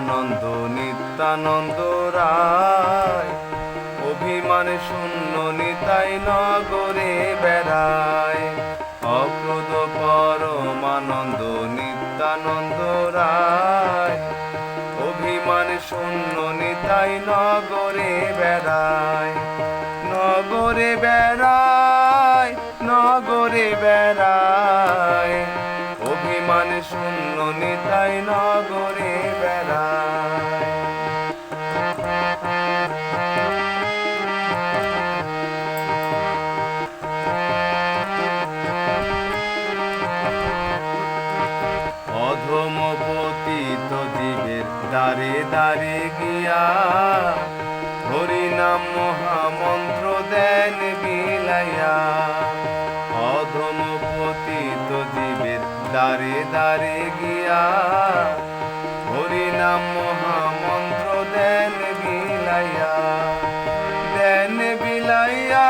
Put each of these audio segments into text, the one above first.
নিত্যানন্দ নিত্যানন্দ রায়, অভিমান শূন্য নিতাই নগরে বেড়ায়। অক্রোধ পরমানন্দ নিত্যানন্দ রায়, অভিমান শূন্য নিতাই নগরে বেড়ায়। নগরে বেড়ায়, নগরে বেড়ায়, অভিমান শূন্য নিতাই নগরে বেড়ায়। অধম পতিত জীবের দ্বারে দ্বারে গিয়া, হরিনাম মহামন্ত্র দেন বিলাইয়া। অধম পতিত জীবের দ্বারে দ্বারে গিয়া, হরিনাম মহামন্ত্র দেন বিলাইয়া। দেন বিলাইয়া,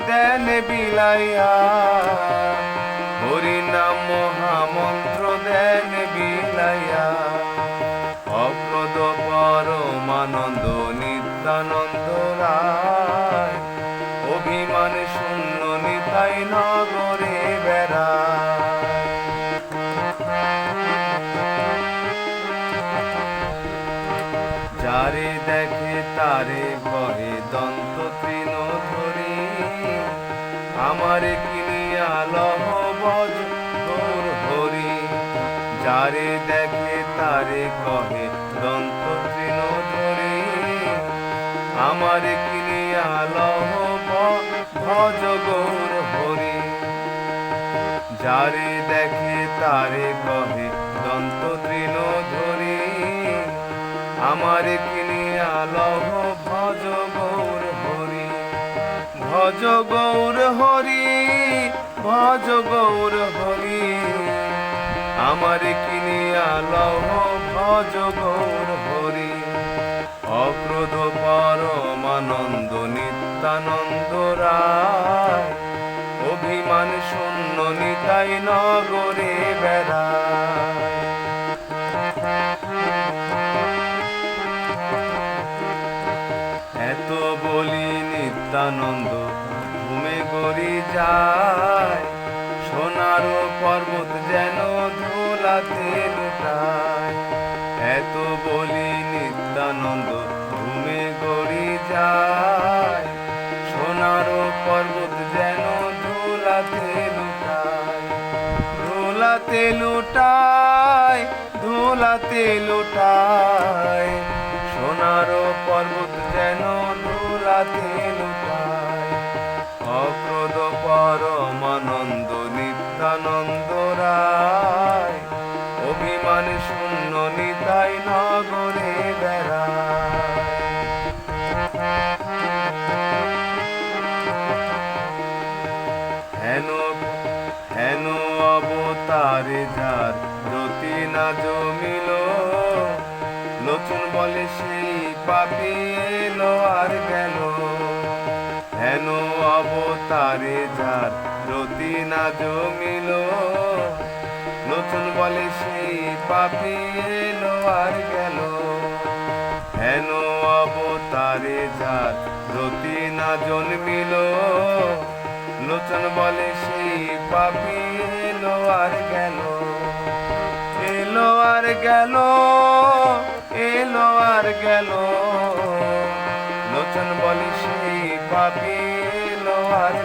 দেন বিলাইয়া, হরিনাম মহামন্ত্র দেন বিলাইয়া। অক্রোধ পরমানন্দ নিত্যানন্দ রায়, অভিমান শূন্য নিতাই নগরে বেড়ায়। যারে দেখে তারে বহে দন্ত তৃণ ধরি, আমারে কিনিয়া লহ বজ গৌর হরি। যারে দেখে তারে কহে দন্ত তৃণ ধরি, আমারে কিনিয়া লহ ভজ গৌর হরি। যারে দেখে তারে কহে দন্ত তৃণ ধরি, আমারে কিনিয়া লহ ভজ গৌর হরি। ভজ গৌর হরি, ভজ গৌর হরি, আমারে কিনিয়া লহ ভজ গৌর হরি। অক্রোধ পরমানন্দ নিত্যানন্দ রায়, অভিমান শূন্য নিতাই নগরে বেড়ায়। এত বলি নিত্যানন্দ ঘুমে গড়ি যায়, সোনার পর্বত যেন ধুলাতে লুটায়। এত বলি নিত্যানন্দ ঘুমে গড়ি যায়, সোনার পর্বত যেন ধুলাতে লুটায়। ধুলাতে লুটায়, ধুলাতে লুটায়, সোনার পর্বত যেন ধুলাতে লুটায়। অক্রোধ পরমানন্দ নিত্যানন্দ রায়, অভিমান শূন্য নিতাই নগরে বেড়ায়। হেন হেন অবতারে যার রতি না জমিল, লোচন বলে সেই পাপী এলো আর গেল। হেন অবতারে যার রতি না জমিল, লোচন বলে সেই পাপী এলো আর গেল। হেন অবতারে যার রতি না জন্মিল, লোচন বলে সেই পাপী এলো আর গেল। এলো আর গেল, এলো আর গেল, লোচন বলে সেই পাপী এলো আর